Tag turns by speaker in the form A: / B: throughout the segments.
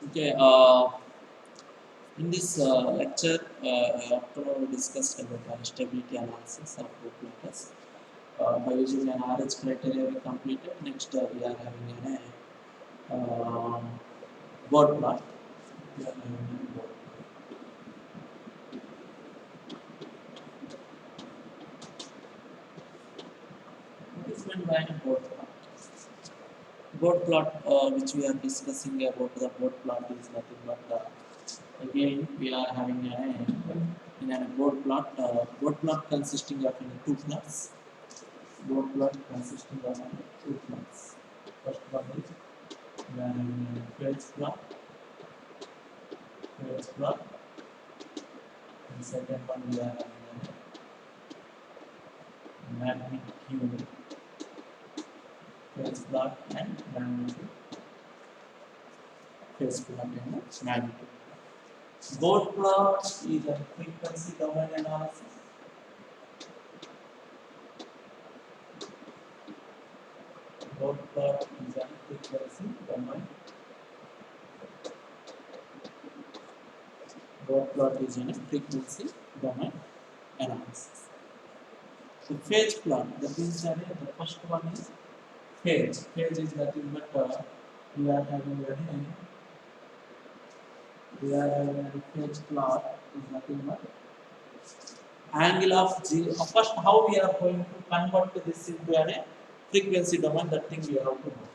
A: Okay, in this lecture, after we discussed about stability analysis of both matters, by using an RH criteria we completed. Next, we are having an board plot. We are having a board plot. What is meant by a board plot? Board plot, which we are discussing about the board plot, is nothing but again we are having a board plot. Board plot consisting of two plots. Board plot consisting of two plots. First one is we are having a phase plot, and second one we are having a magnitude phase plot and magnitude phase plot and magnitude. Board plot is a frequency domain analysis. Board plot is a frequency domain. Board plot is a frequency domain analysis. So phase plot, that means the first one is phase. Phase is nothing but we are having a phase plot is nothing but angle of G. First, how we are going to convert this into a frequency domain, that thing we have to know.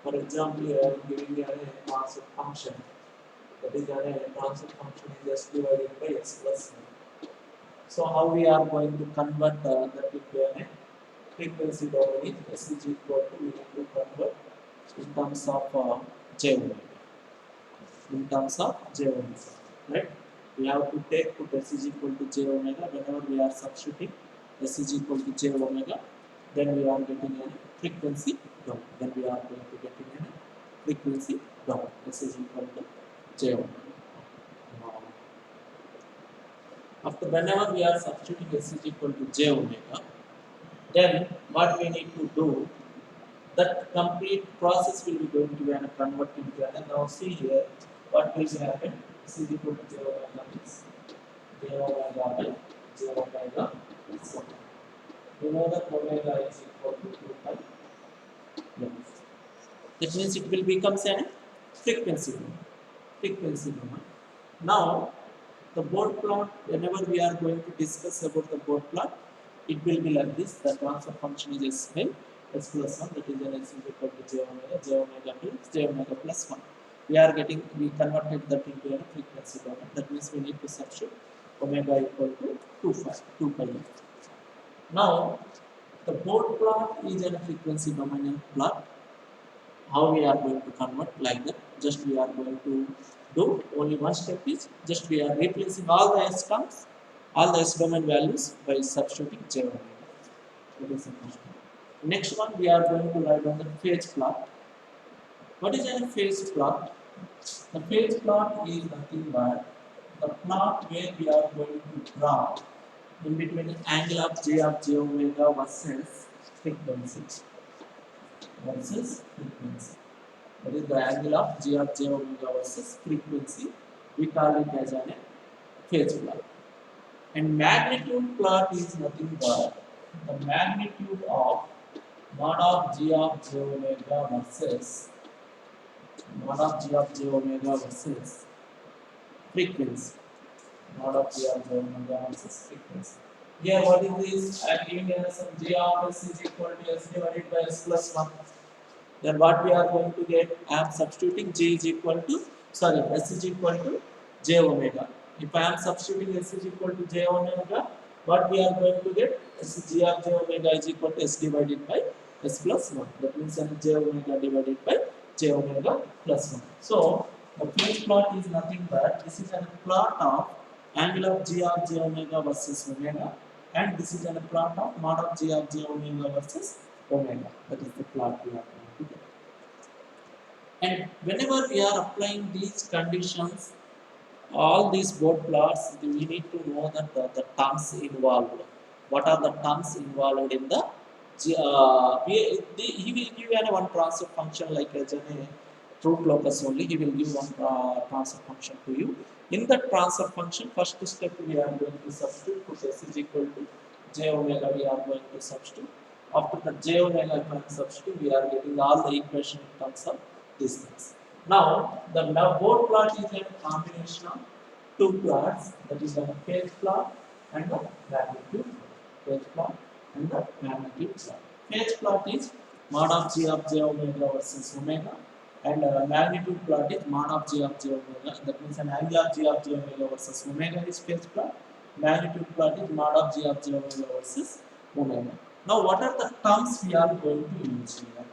A: For example, we are giving a transfer function. That is a transfer function is just divided by x plus 1. So, how we are going to convert that into a frequency domain is s is equal to, we need to convert in terms of j omega. In terms of j omega, right? We have to put s is equal to j omega. Whenever we are substituting s is equal to j omega, then we are getting a frequency domain. Then we are going to getting a frequency domain. S is equal to j omega. After whenever we are substituting s is equal to j omega, then what we need to do, that complete process will be going to be converted into an. Now see here, what will happen? S is equal to j omega is j omega by j omega is 1. You know that omega is equal to 2 pi length. That means it will become a frequency domain. Frequency domain. Now, the board plot, whenever we are going to discuss about the board plot, it will be like this. The transfer function is s by s plus 1, that is an s is equal to j omega plus j omega plus 1. We converted that into a frequency domain. That means we need to substitute omega equal to 2 pi. Now, the board plot is a frequency domain plot. How we are going to convert like that? Just we are going to do only one step is just we are replacing all the s terms, all the s domain values by substituting j omega. That is the first one. Next one we are going to write on the phase plot. What is a phase plot? The phase plot is nothing but the plot where we are going to draw in between the angle of j omega versus frequency. That is the angle of j omega versus frequency. We call it as a phase plot. And magnitude plot is nothing but the magnitude of mod of j omega versus frequency. Mod of j omega versus frequency. Here, what is this? I am giving you some j of s is equal to s divided by s plus 1. Then what we are going to get? I am substituting s is equal to j omega. If I am substituting s is equal to j omega, what we are going to get? G of j omega is equal to s divided by s plus 1. That means j omega divided by j omega plus 1. So, the phase plot is nothing but this is a plot of angle of g of j omega versus omega, and this is a plot of mod of g of j omega versus omega. That is the plot we are going to get. And whenever we are applying these conditions, all these board plots, we need to know that the terms involved. What are the terms involved in the he will give you one transfer function like as root locus only, he will give one transfer function to you. In that transfer function, first step we are going to substitute, put s is equal to j omega, we are going to substitute. After the j omega substitute, we are getting all the equation in terms of these things. Now the board plot is a combination of two plots, that is a phase plot and the magnitude phase plot and the magnitude plot. Phase plot is mod of g of j omega versus omega, and magnitude plot is mod of g of j omega. That means an angle of g of j omega versus omega is phase plot. Magnitude plot is mod of g of j omega versus omega. Now, what are the terms we are going to use here?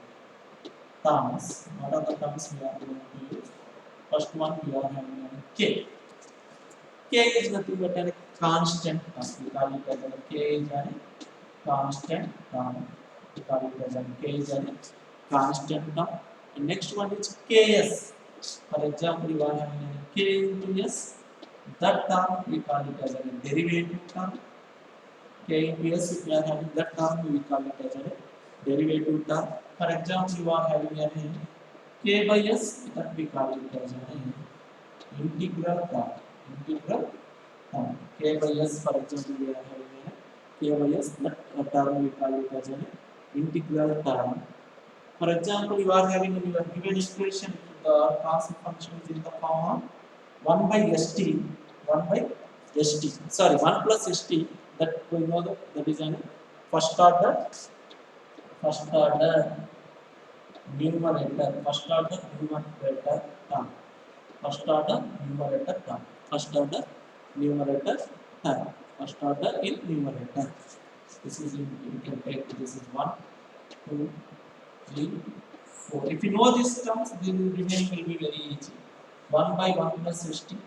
A: Terms. What are the terms we are going to use? First one, we are having a k. K is nothing but a constant term. We call it as a k is a constant term. We call it as a k is a constant term. The next one is ks. For example, you are having a k into s. That term we call it as a derivative term. K into s, if you are having that term, we call it as a derivative term. For example, you are having a k by s, that we call it as an integral term. Integral term. K by s, for example, we are having a k by s, that term we call it as an integral term. For example, you are having in your given equation, the transfer function is in the form of 1 by st, 1 by st, sorry, 1 plus st, that we know that is an first order numerator, first order numerator term, first order numerator term, first order numerator term, first order in numerator. This is you can take, this is 1, 2, 3, 4. If you know these terms, then remaining will be very easy. 1 by 1 plus st.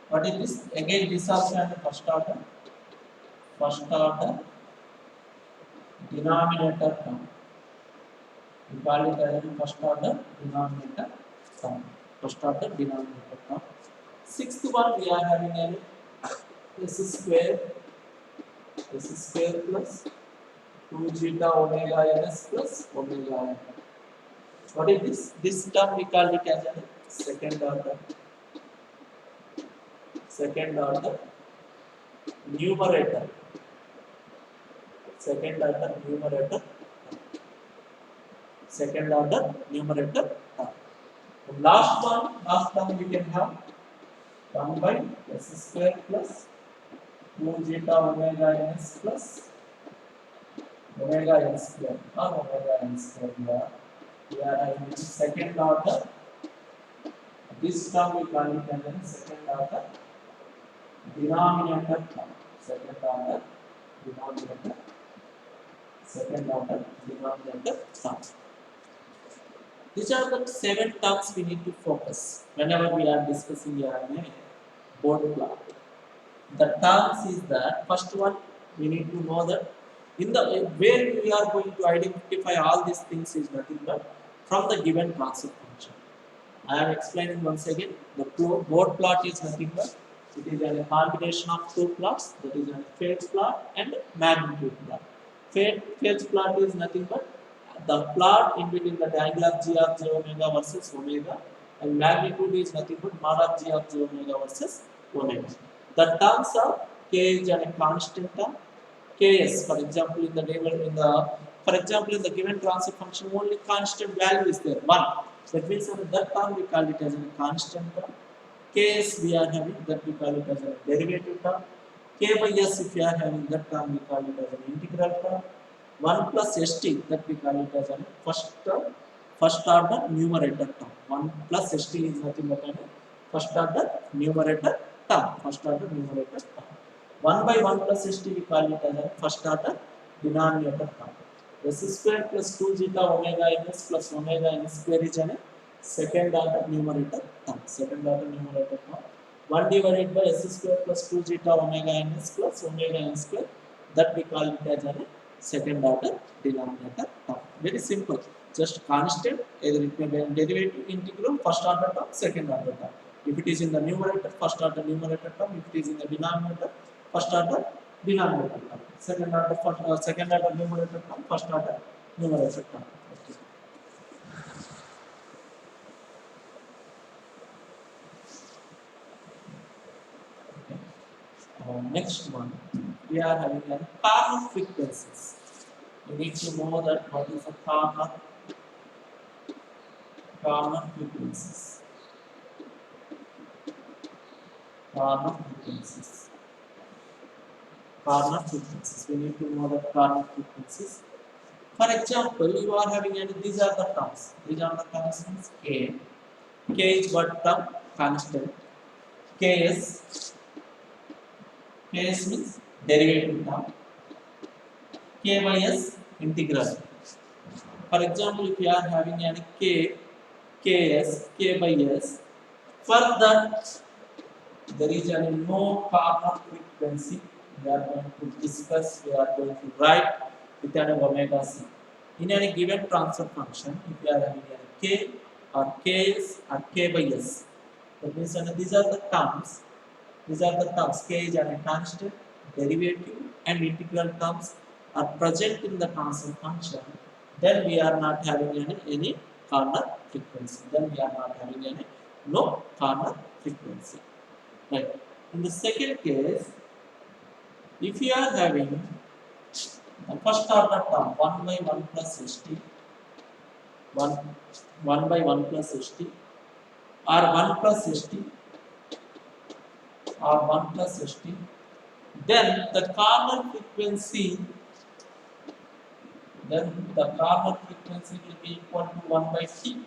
A: What is this? Again, this also has a first order denominator term. We call it as first order denominator term. First order denominator term. Sixth one, we are having a s square plus 2 zeta omega ns plus omega n. What is this? This term we call it as a second order numerator. Second order numerator term. The last term we can have 1 by s square plus 2 zeta omega ns plus omega n square or omega n square here. We are having second order. This term we call it as a second order denominator term. Second order denominator term. These are the 7 terms we need to focus whenever we are discussing a board plot. The terms is that first one we need to know that in the where we are going to identify all these things is nothing but from the given transfer function. I am explaining once again. The board plot is nothing but it is a combination of two plots, that is a phase plot and magnitude plot. Phase plot is nothing but the plot in between the angle of g of j omega versus omega, and magnitude is nothing but mod of g of j omega versus omega. The terms are k is a constant term, ks, for example, in the given transfer function only constant value is there, 1. That means that term we call it as a constant term. Ks we are having, that we call it as a derivative term. K by s, if we are having that term, we call it as an integral term. 1 plus st, that we call it as a first order numerator term. 1 plus st is nothing but a first order numerator term. 1 by 1 plus st, we call it as a first order denominator term. S square plus 2 zeta omega ns plus omega n square is a second order numerator term. 1 divided by s square plus 2 zeta omega ns plus omega n square, that we call it as a second order denominator term. Very simple. Just constant, either it may be derivative, integral, first order term, second order term. If it is in the numerator, first order numerator term. If it is in the denominator, first order denominator term. Second order numerator term, first order numerator term. Okay. Next one, we are having a corner frequencies. We need to know that what is a corner frequencies. Corner frequencies. Corner frequencies. We need to know the corner frequencies. For example, you are having any, these are the terms. These are the constants. K. K is what term? Constant. Ks. Ks means derivative term. K by S integral. For example, if you are having any K, Ks, K by S, for that there is no corner frequency. We are going to discuss, we are going to write with an omega c. In any given transfer function, if you are having a k or ks or k by s, that means these are the terms. These are the terms. K is a constant, derivative, and integral terms are present in the transfer function. Then we are not having any corner frequency. Then we are not having any no corner frequency. Right. In the second case, if you are having the first order term 1 by 1 plus st, 1 by 1 plus st, or 1 plus st, or 1 plus st, then the corner frequency will be equal to 1 by t.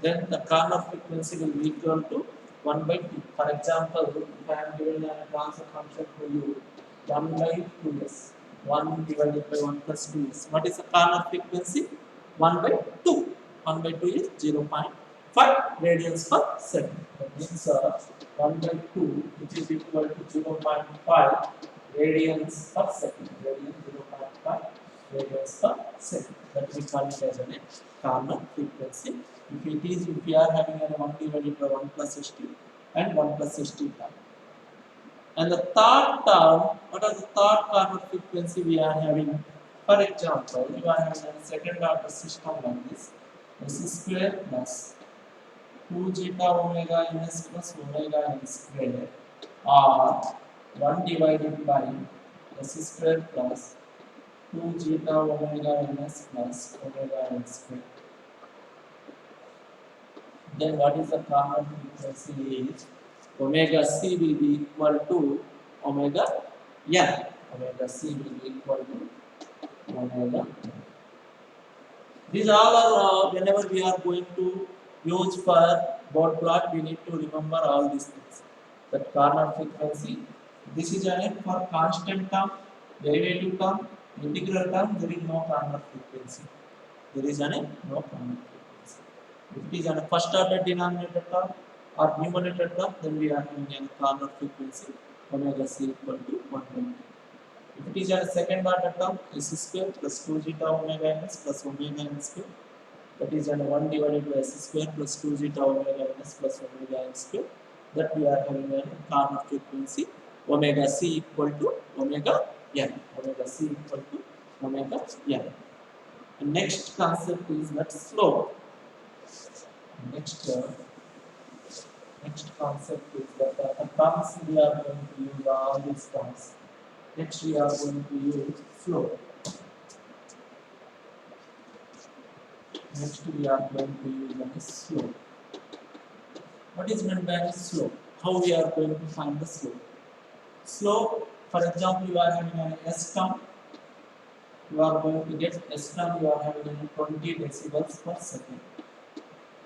A: Then the corner frequency will be equal to 1 by t. For example, if I am given a transfer function to you, 1 by 2s, 1 divided by 1 plus 2s. What is the corner frequency? 1 by 2. 1 by 2 is 0.5 radians per second. That means 1 by 2, which is equal to 0.5 radians per second. Radians 0.5 radians per second. That we call it as a corner frequency. If we are having a 1 divided by 1 plus st and 1 plus st term. And the third term, what is the third corner frequency we are having? For example, you are having a second order system like this. S square plus 2 zeta omega ns plus omega n square, or 1 divided by s square plus 2 zeta omega ns plus omega n square. Then what is the corner frequency is omega c will be equal to omega n. Omega c will be equal to omega. These all are whenever we are going to use for dot plot, we need to remember all these things. That corner frequency, this is for constant term, derivative term, integral term, there is no corner frequency. There is no corner frequency. If it is a first order denominator term or numerator term, then we are having a corner frequency omega c equal to 1 by 2. If it is a second order term, s square plus 2 zeta omega ns plus omega n square, that is 1 divided by s square plus 2 zeta omega ns plus omega n square, that we are having a corner frequency omega c equal to omega n. Omega c equal to omega n. The next concept is that slope. Next concept is that the terms we are going to use all these terms. Next we are going to use slope. Next we are going to use slope. What is meant by slope? How we are going to find the slope? Slope, for example, you are having an S term. You are going to get S term, you are having 20 decibels per second.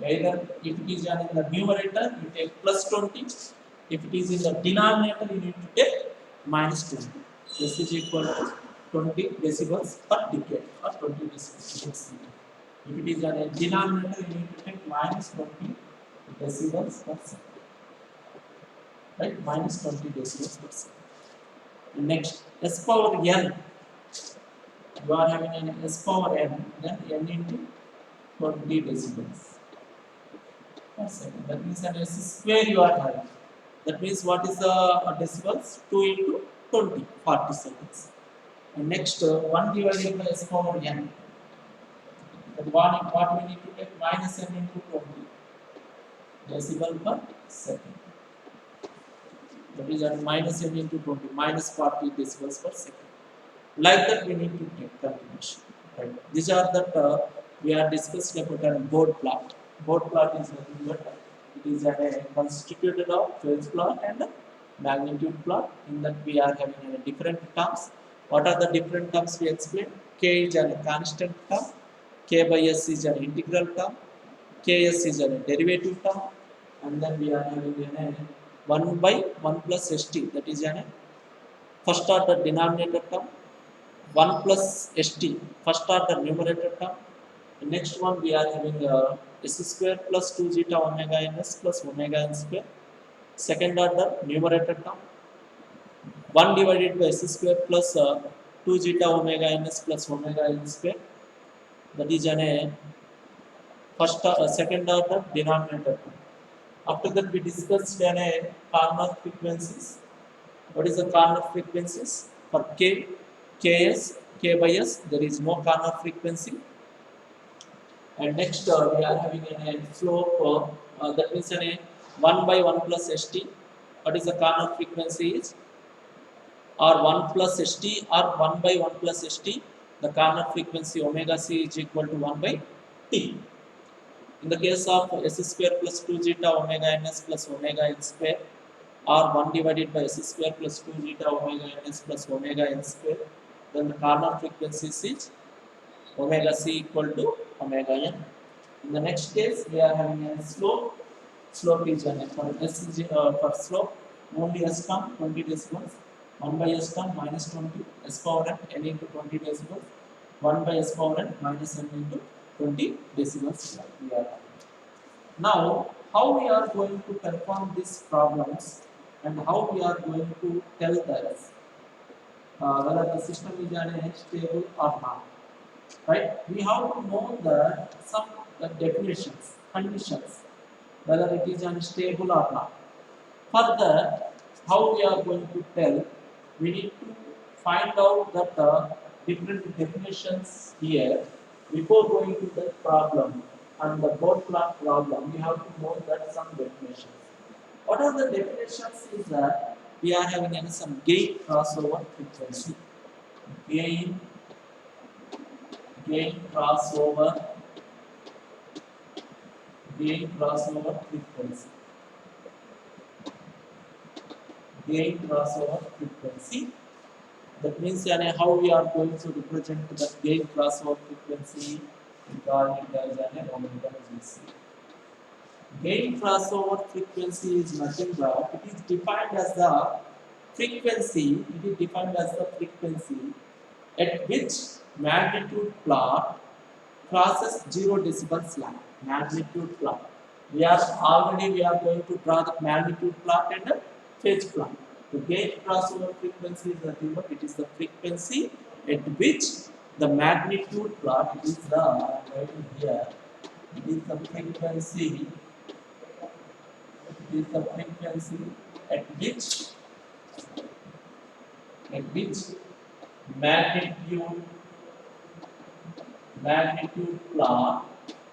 A: Either if it is in the numerator, you take plus 20. If it is in the denominator, you need to take minus 20. This is equal to 20 decibels per decade or 20 decibels. If it is in a denominator, you need to take minus 20 decibels per second. Right? Minus 20 decibels per second. Next, S power n. You are having an S power n, then n into 20 decibels per second. That means an S square you are having. That means what is the decibels? 2 into 20, 40 seconds. And next, 1 divided by S power n. That what we need to take? Minus n into 20 decibel per second. that is at minus n into 20, minus 40 decibels per second. Like that we need to take continuation. Right. These are that we are discussed about a board plot. Board plot is nothing but it is constituted of phase plot and magnitude plot. In that we are having different terms. What are the different terms we explain? K is a constant term, K by S is an integral term, Ks is a derivative term, and then we are having 1 by 1 plus St, that is an first order denominator term, 1 plus St first order numerator term. The next one we are having S square plus 2 zeta omega ns plus omega n square, second order numerator term, 1 divided by S square plus 2 zeta omega ns plus omega n square, that is an second order denominator term. After that we discussed Karnaugh frequencies. What is the Karnaugh frequencies? For K, Ks, K by S, there is no Karnaugh frequency. And next we are having a slope that means 1 by 1 plus St. What is the Karnaugh frequency is? Or 1 plus St or 1 by 1 plus St. The Karnaugh frequency omega c is equal to 1 by T. In the case of S square plus 2 zeta omega ns plus omega n square, or 1 divided by S square plus 2 zeta omega ns plus omega n square, then the Karnaugh frequency is omega c equal to omega n. In the next case, we are having a slope. Slope is for S is, for slope only S term 20 decibels. 1 by S term minus 20, S power n into 20 decibels. 1 by S power n minus n into 20 decibels. We are now how we are going to perform these problems and how we are going to tell that whether the system is stable or not. Right? We have to know that some definitions, conditions, whether it is unstable or not. Further, how we are going to tell, we need to find out that different definitions here before going to the problem. And the board plot problem, we have to know that some definitions. What are the definitions is that we are having some gain crossover frequency. Gain crossover frequency. Gain crossover frequency. That means how we are going to represent the gain crossover frequency. We call it as omega GC. Gain crossover frequency is nothing but it is defined as the frequency. It is defined as the frequency at which magnitude plot crosses 0 decibels line. Magnitude plot. We are going to draw the magnitude plot and the phase plot. The gain crossover frequency is nothing but it is the frequency at which the magnitude plot is the writing here. It is the frequency. It is the frequency at which magnitude plot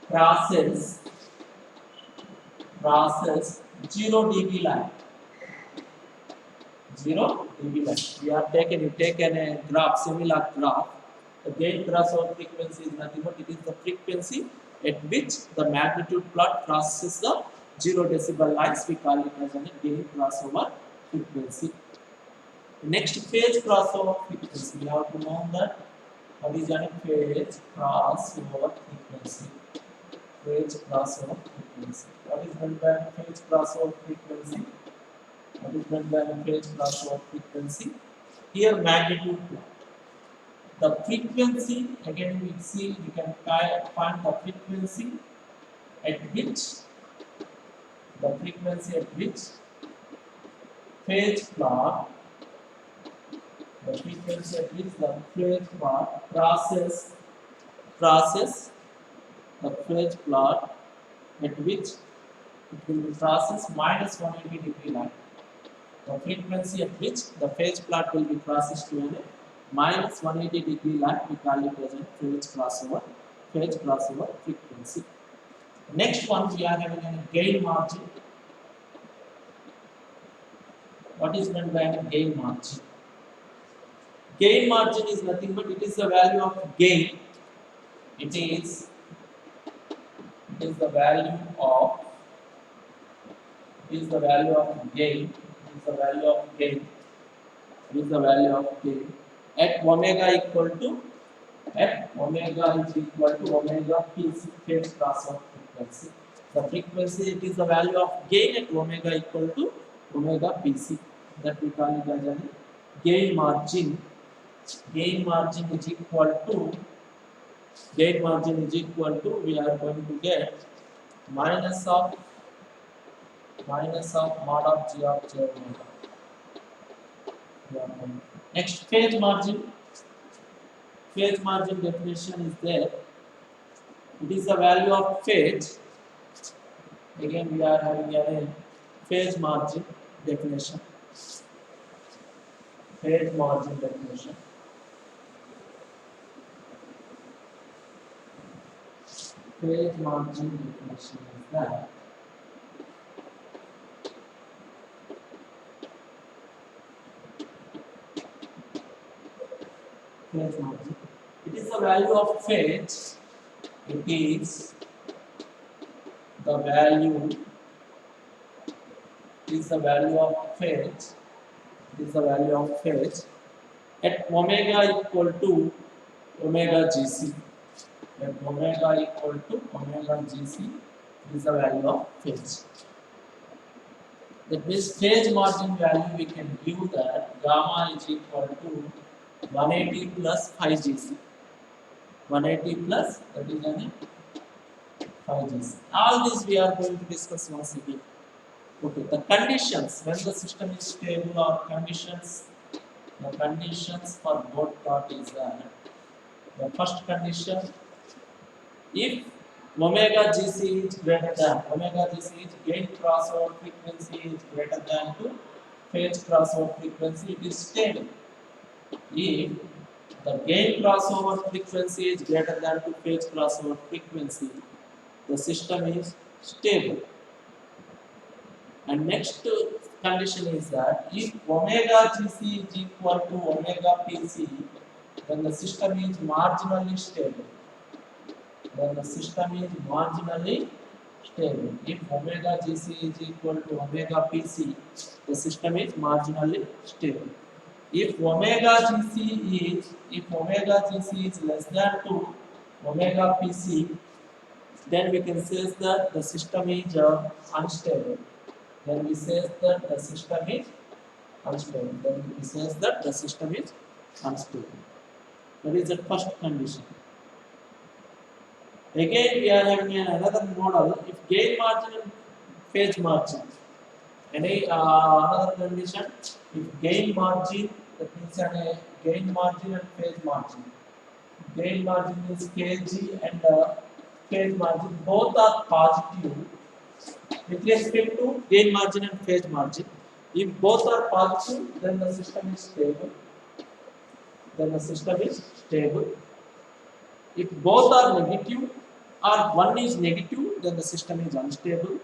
A: crosses 0 dB line. 0 dB line. We have taken a graph, similar graph. The gain crossover frequency is nothing but it is the frequency at which the magnitude plot crosses the 0 decibel lines. We call it as a gain crossover frequency. Next, phase crossover frequency. We have to know that what is a phase crossover frequency. Phase crossover frequency. What is meant by phase crossover frequency? What is meant by phase crossover frequency? Here, magnitude plot. The frequency, again we see, we can find the frequency at which phase plot, the frequency at which the phase plot crosses the phase plot at which it will be crosses minus 180 degree line. The frequency at which the phase plot will be crosses to a minus 180 degree line, we call it as a phase crossover frequency. Next one, we are having a gain margin. What what is meant by gain margin? Gain margin is nothing but it is the value of gain. It is the value of is the value of gain. Is the value of gain. Is the value of gain at omega equal to at omega is equal to omega p phase transfer frequency. The frequency it is the value of gain at omega equal to omega pc. That we call it as a gain margin. Gain margin is equal to we are going to get minus of mod of g of j omega. Next phase margin. Phase margin definition is there. It is the value of phase. Again, we are having a phase margin definition. Phase margin definition. Phase margin definition is that phase margin. It is the value of phase. It is the value. It is the value of phase. It is the value of phase at omega equal to omega gc. At omega equal to omega gc is the value of phase. That means phase margin value we can give that gamma is equal to 180 plus 5 gc. 180 plus that is an 5 gc. All this we are going to discuss once again. Okay, the conditions when the system is stable or conditions, the conditions for Bode plot is that the first condition, if omega gc is greater than omega gc is gain crossover frequency is greater than to phase crossover frequency, it is stable. If the gain crossover frequency is greater than to phase crossover frequency, the system is stable. And next condition is that if omega gc is equal to omega pc, then the system is marginally stable. Then the system is marginally stable. If omega gc is equal to omega pc, the system is marginally stable. If omega gc is less than 2 omega pc, then we can say that the system is unstable. Then we say that the system is unstable. That is the first condition. Again, we are having another model. If gain margin and phase margin, another condition. If gain margin, that means gain margin and phase margin. Gain margin is kg and phase margin both are positive. With respect to gain margin and phase margin, if both are positive, then the system is stable. If both are negative or one is negative, then the system is unstable.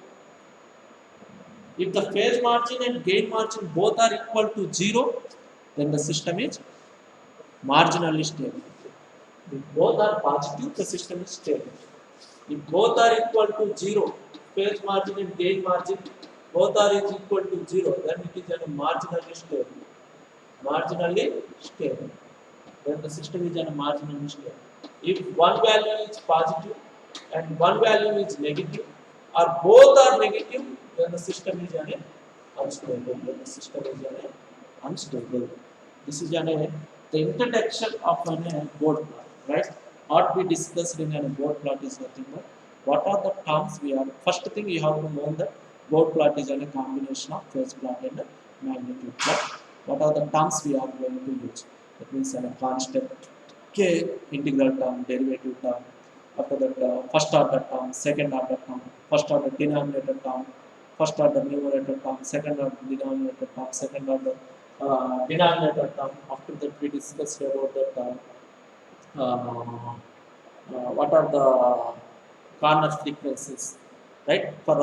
A: If the phase margin and gain margin both are equal to 0, then the system is marginally stable. If both are positive, the system is stable. If both are equal to 0, phase margin and gain margin both are equal to 0, then it is marginally stable. Then the system is marginally stable. If one value is positive and one value is negative, or both are negative, then the system is unstable. This is the introduction of a Bode plot, right? What we discussed in a Bode plot is nothing but what are the terms we are. First thing you have to know that Bode plot is a combination of phase plot and magnitude plot. What are the terms we are going to use? That means a constant k, integral term, derivative term. After that, first order term, second order term, first order denominator term, first order numerator term, second order denominator term, second order denominator term. After that, we discussed about that. What are the corner frequencies, right? For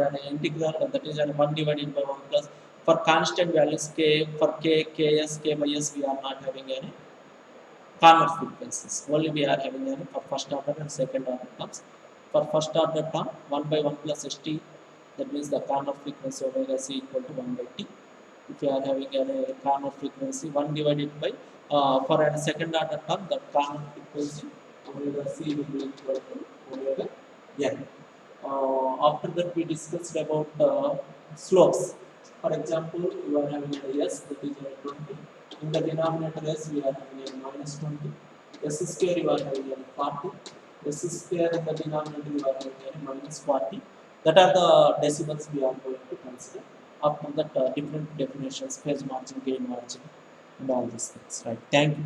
A: an integral, that is 1 divided by 1 plus For constant values k, for k, ks, kys, we are not having any corner frequencies. Only we are having any for first order and second order terms. For first order term, 1 by 1 plus st, that means the corner frequency omega c equal to 1 by t. If you are having a corner frequency 1 divided by, for a second order term, the corner frequency omega c will be equal to omega n. After that, we discussed about slopes. For example, you are having a s, that is a 20. In the denominator s, we are having a minus 20. S square, you are having a 40. S square in the denominator, you are having a minus 40. That are the decimals we are going to consider. After that, different definitions, phase margin, gain margin, and all these things. Right. Thank you.